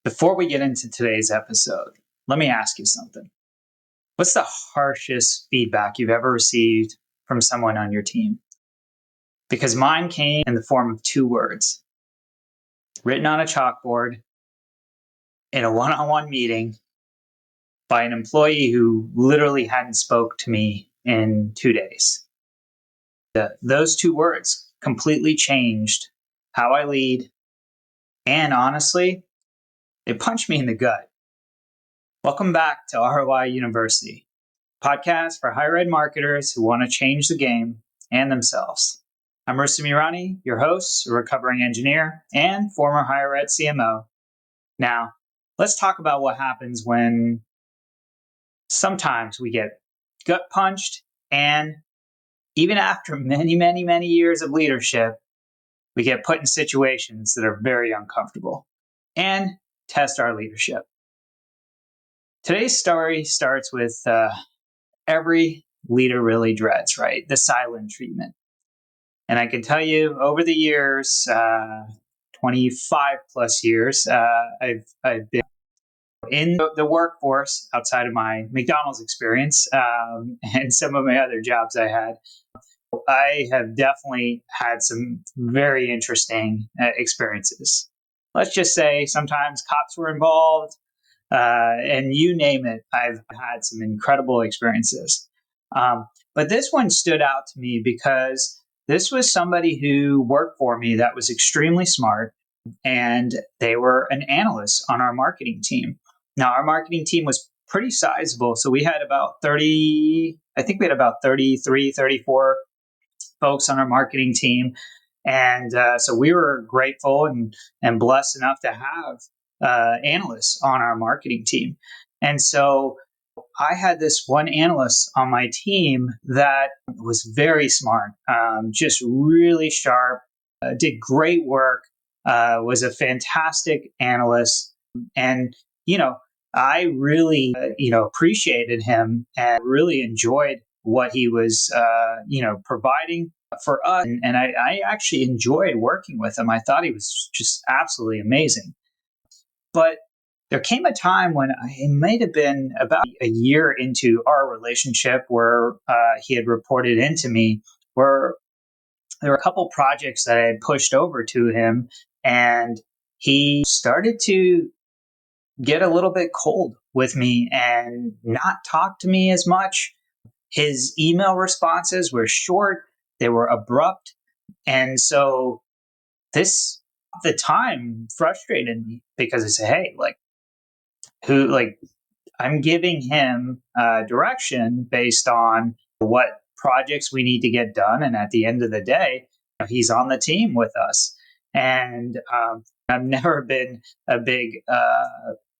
Before we get into today's episode, let me ask you something. What's the harshest feedback you've ever received from someone on your team? Because mine came in the form of 2 words, written on a chalkboard in a one-on-one meeting by an employee who literally hadn't spoke to me in 2 days. Those 2 words completely changed how I lead, and honestly, it punched me in the gut. Welcome back to ROI University, podcast for higher ed marketers who want to change the game and themselves. I'm Rustam Irani, your host, a recovering engineer and former higher ed CMO. Now, let's talk about what happens when sometimes we get gut punched, and even after many years of leadership, we get put in situations that are very uncomfortable and test our leadership. Today's story starts with every leader really dreads, right? The silent treatment. And I can tell you over the years, 25 plus years, I've been in the workforce outside of my McDonald's experience and some of my other jobs I had. I have definitely had some very interesting experiences. Let's just say sometimes cops were involved, and you name it, I've had some incredible experiences. But this one stood out to me because this was somebody who worked for me that was extremely smart, and they were an analyst on our marketing team. Now, our marketing team was pretty sizable. So we had about 33, 34 folks on our marketing team. And so we were grateful and blessed enough to have analysts on our marketing team. And so I had this one analyst on my team that was very smart, just really sharp, did great work, was a fantastic analyst. And, I really, appreciated him and really enjoyed what he was, providing for us. And I actually enjoyed working with him. I thought he was just absolutely amazing. But there came a time when it might have been about a year into our relationship where he had reported into me, where there were a couple projects that I had pushed over to him, and he started to get a little bit cold with me and not talk to me as much. His email responses were short, they were abrupt. And so this, at the time, frustrated me because I said, hey, I'm giving him direction based on what projects we need to get done. And at the end of the day, he's on the team with us. And I've never been a big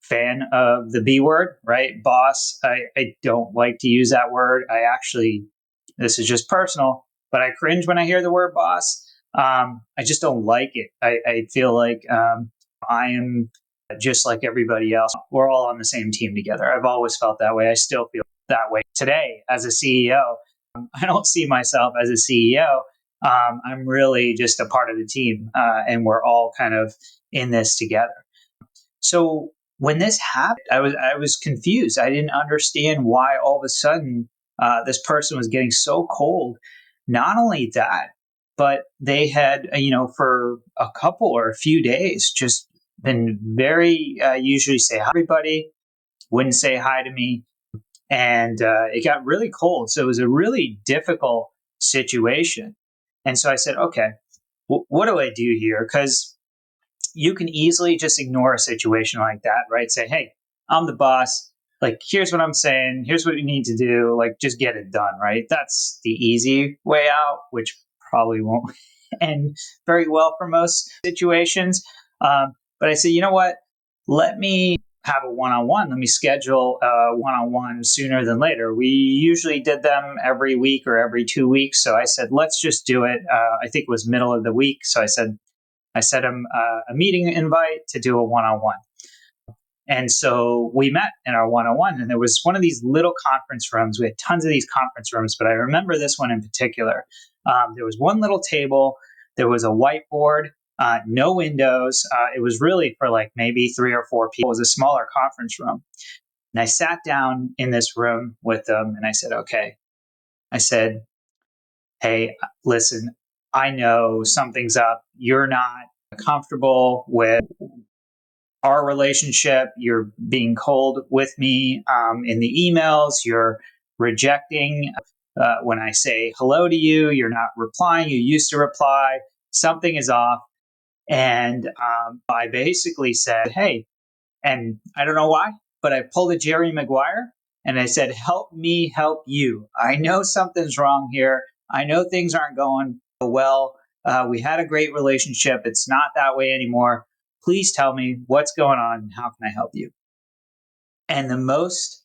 fan of the B word, right? Boss. I don't like to use that word. This is just personal, but I cringe when I hear the word boss. I just don't like it. I feel like I am just like everybody else. We're all on the same team together. I've always felt that way. I still feel that way today as a CEO. I don't see myself as a CEO. I'm really just a part of the team, and we're all kind of in this together. So when this happened, I was confused. I didn't understand why all of a sudden this person was getting so cold. Not only that, but they had, for a couple or a few days, just been very, usually say hi to everybody, wouldn't say hi to me. And it got really cold. So it was a really difficult situation. And so I said, okay, what do I do here? Because you can easily just ignore a situation like that, right? Say, hey, I'm the boss. Like, here's what I'm saying. Here's what we need to do. Like, just get it done, right? That's the easy way out, which probably won't end very well for most situations. But I said, you know what? Let me have a one-on-one. Let me schedule a one-on-one sooner than later. We usually did them every week or every 2 weeks. So I said, let's just do it. I think it was middle of the week. So I set him a meeting invite to do a one-on-one. And so we met in our one-on-one, and there was one of these little conference rooms. We had tons of these conference rooms, but I remember this one in particular. There was one little table. There was a whiteboard no windows. It was really for like maybe 3 or 4 people. It was a smaller conference room. And I sat down in this room with them and I said, okay. I said, hey, listen, I know something's up. You're not comfortable with our relationship. You're being cold with me in the emails. You're rejecting when I say hello to you. You're not replying. You used to reply. Something is off. And I basically said, hey, and I don't know why, but I pulled a Jerry Maguire and I said, help me help you. I know something's wrong here. I know things aren't going well. We had a great relationship. It's not that way anymore. Please tell me what's going on and how can I help you? And the most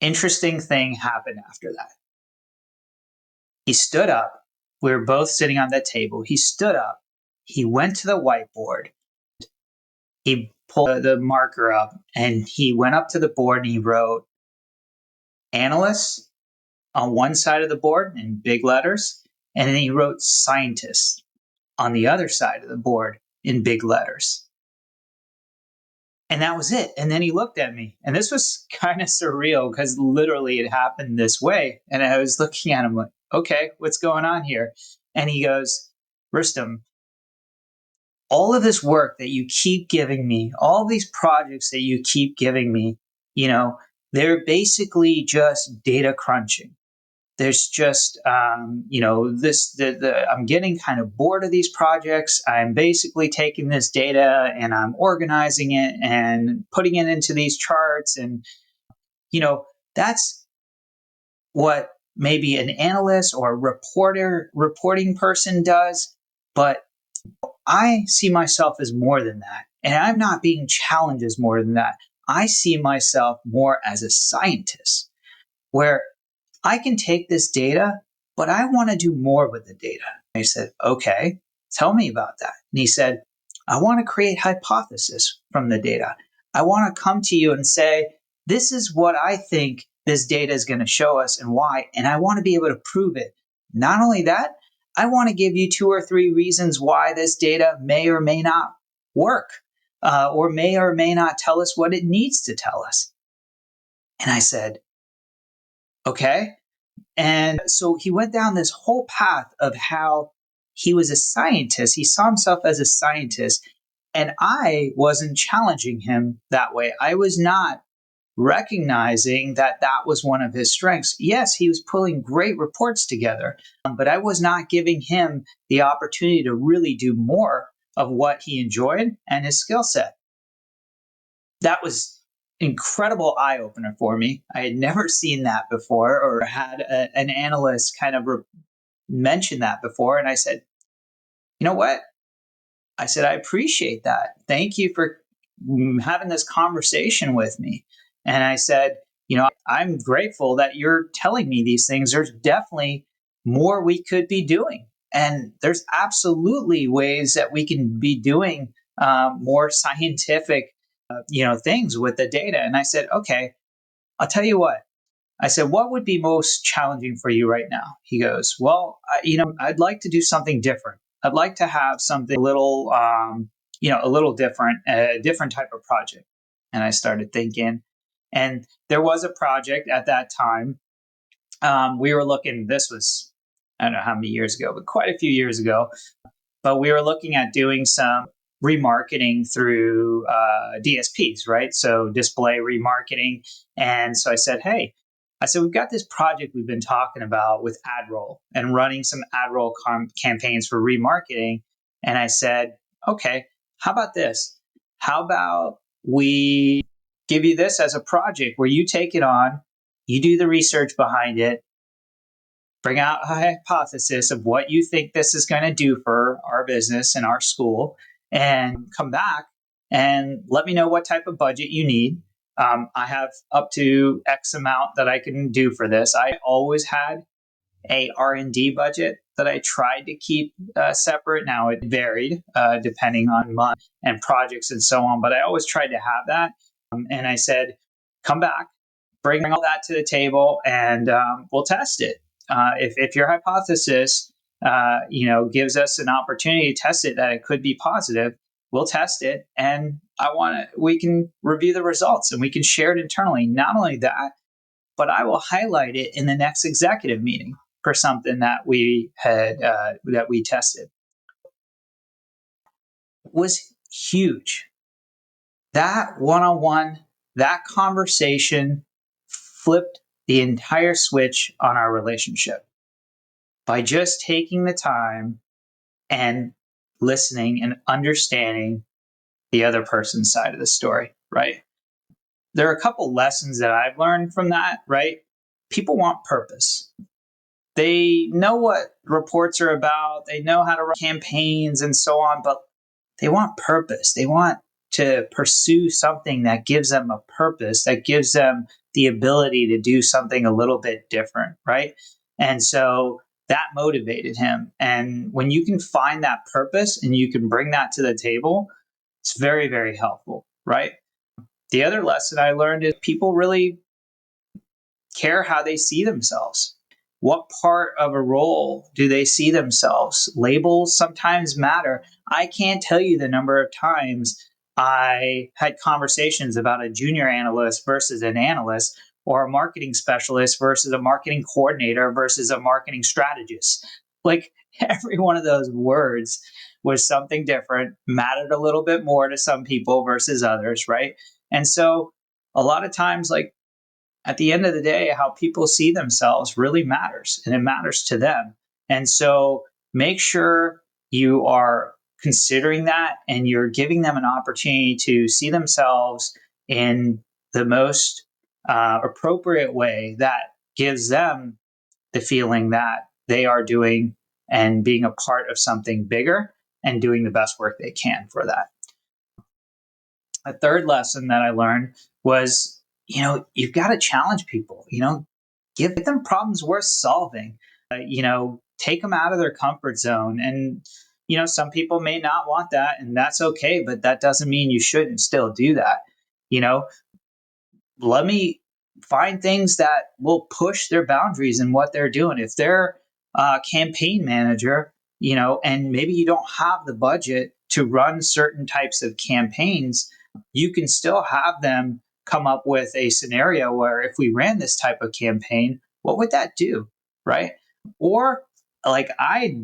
interesting thing happened after that. He stood up. We were both sitting on the table. He stood up. He went to the whiteboard. He pulled the marker up and he went up to the board and he wrote analysts on one side of the board in big letters. And then he wrote scientists on the other side of the board in big letters. And that was it. And then he looked at me. And this was kind of surreal because literally it happened this way. And I was looking at him like, okay, what's going on here? And he goes, Rustam, all of this work that you keep giving me, all these projects that you keep giving me, they're basically just data crunching. There's just, I'm getting kind of bored of these projects. I'm basically taking this data and I'm organizing it and putting it into these charts. And, that's what maybe an analyst or reporting person does. But I see myself as more than that. And I'm not being challenged as more than that. I see myself more as a scientist where I can take this data, but I want to do more with the data. I said, okay, tell me about that. And he said, I want to create hypothesis from the data. I want to come to you and say, this is what I think this data is going to show us and why. And I want to be able to prove it. Not only that, I want to give you 2 or 3 reasons why this data may or may not work, or may not tell us what it needs to tell us. And I said, okay. And so he went down this whole path of how he was a scientist. He saw himself as a scientist. And I wasn't challenging him that way. I was not recognizing that that was one of his strengths. Yes, he was pulling great reports together, but I was not giving him the opportunity to really do more of what he enjoyed and his skill set. That was incredible eye opener for me. I had never seen that before or had an analyst kind of mention that before. And I said, you know what? I said, I appreciate that. Thank you for having this conversation with me. And I said, I'm grateful that you're telling me these things. There's definitely more we could be doing. And there's absolutely ways that we can be doing more scientific things with the data. And I said, okay, I'll tell you what. I said, what would be most challenging for you right now? He goes, well, I'd like to do something different. I'd like to have something a little different, a different type of project. And I started thinking, and there was a project at that time. We were looking, this was, I don't know how many years ago, but quite a few years ago. But we were looking at doing some remarketing through DSPs, right? So display remarketing. And so I said, hey, we've got this project we've been talking about with AdRoll and running some AdRoll campaigns for remarketing. And I said, okay, how about this? How about we give you this as a project where you take it on, you do the research behind it, bring out a hypothesis of what you think this is going to do for our business and our school, and come back and let me know what type of budget you need. I have up to X amount that I can do for this. I always had a R&D budget that I tried to keep separate. Now it varied depending on month and projects and so on, but I always tried to have that. And I said, come back, bring all that to the table, and we'll test it. If your hypothesis gives us an opportunity to test it that it could be positive, we'll test it, and we can review the results and we can share it internally. Not only that, but I will highlight it in the next executive meeting for something that we had that we tested. It was huge. That one-on-one, that conversation flipped the entire switch on our relationship by just taking the time and listening and understanding the other person's side of the story, right? There are a couple lessons that I've learned from that, right? People want purpose. They know what reports are about, they know how to run campaigns and so on, but they want purpose. They want to pursue something that gives them a purpose, that gives them the ability to do something a little bit different, right? And so that motivated him. And when you can find that purpose and you can bring that to the table, it's very, very helpful, right? The other lesson I learned is people really care how they see themselves. What part of a role do they see themselves? Labels sometimes matter. I can't tell you the number of times I had conversations about a junior analyst versus an analyst, or a marketing specialist versus a marketing coordinator versus a marketing strategist. Like, every one of those words was something different, mattered a little bit more to some people versus others, right? And so a lot of times, like, at the end of the day, how people see themselves really matters, and it matters to them. And so make sure you are considering that and you're giving them an opportunity to see themselves in the most appropriate way that gives them the feeling that they are doing and being a part of something bigger and doing the best work they can for that. A third lesson that I learned was, you've got to challenge people, give them problems worth solving, take them out of their comfort zone. And, some people may not want that, and that's okay, but that doesn't mean you shouldn't still do that. You know, let me find things that will push their boundaries in what they're doing. If they're a campaign manager, and maybe you don't have the budget to run certain types of campaigns, you can still have them come up with a scenario where, if we ran this type of campaign, what would that do? Right. Or, like I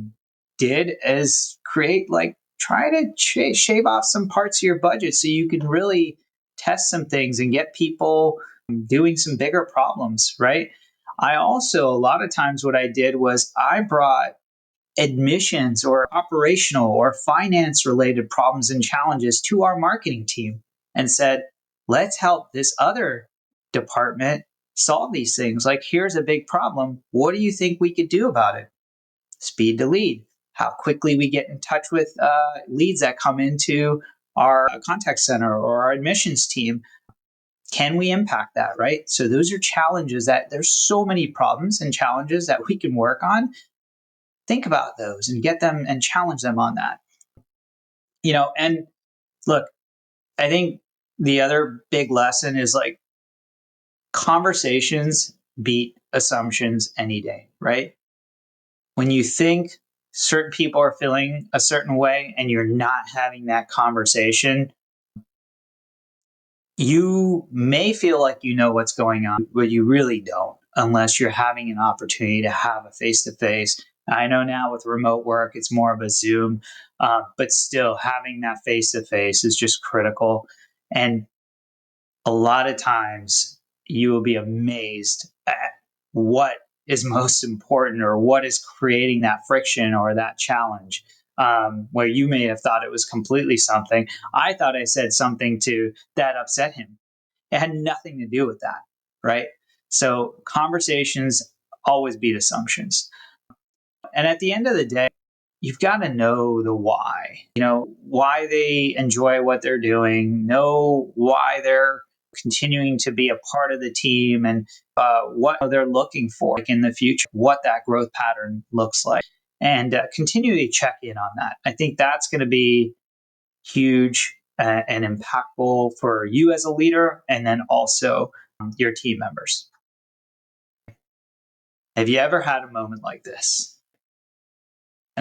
did, is try to shave off some parts of your budget so you can really test some things and get people doing some bigger problems. Right. I also, a lot of times, what I did was I brought admissions or operational or finance related problems and challenges to our marketing team and said, let's help this other department solve these things. Like, here's a big problem. What do you think we could do about it? Speed to lead. How quickly we get in touch with leads that come into our contact center or our admissions team. Can we impact that, right? So those are challenges that there's so many problems and challenges that we can work on. Think about those and get them and challenge them on that. And look, I think the other big lesson is, like, conversations beat assumptions any day, right? When you think certain people are feeling a certain way and you're not having that conversation, you may feel like you know what's going on, but you really don't, unless you're having an opportunity to have a face-to-face. I know now with remote work, it's more of a Zoom, but still having that face-to-face is just critical. And a lot of times you will be amazed at what is most important, or what is creating that friction or that challenge, where you may have thought it was completely something. I thought I said something that upset him. It had nothing to do with that, right? So conversations always beat assumptions. And at the end of the day, you've got to know the why, why they enjoy what they're doing, know why they're continuing to be a part of the team, and what they're looking for, like, in the future, what that growth pattern looks like, and continually check in on that. I think that's going to be huge and impactful for you as a leader, and then also your team members. Have you ever had a moment like this?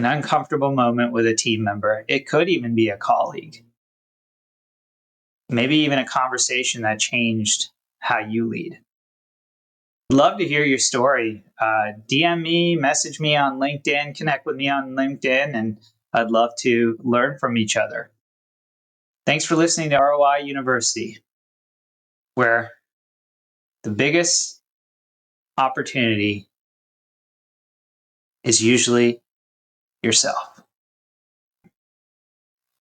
an uncomfortable moment with a team member. It could even be a colleague. Maybe even a conversation that changed how you lead. I'd love to hear your story. DM me, message me on LinkedIn, connect with me on LinkedIn, and I'd love to learn from each other. Thanks for listening to ROI University, where the biggest opportunity is usually yourself.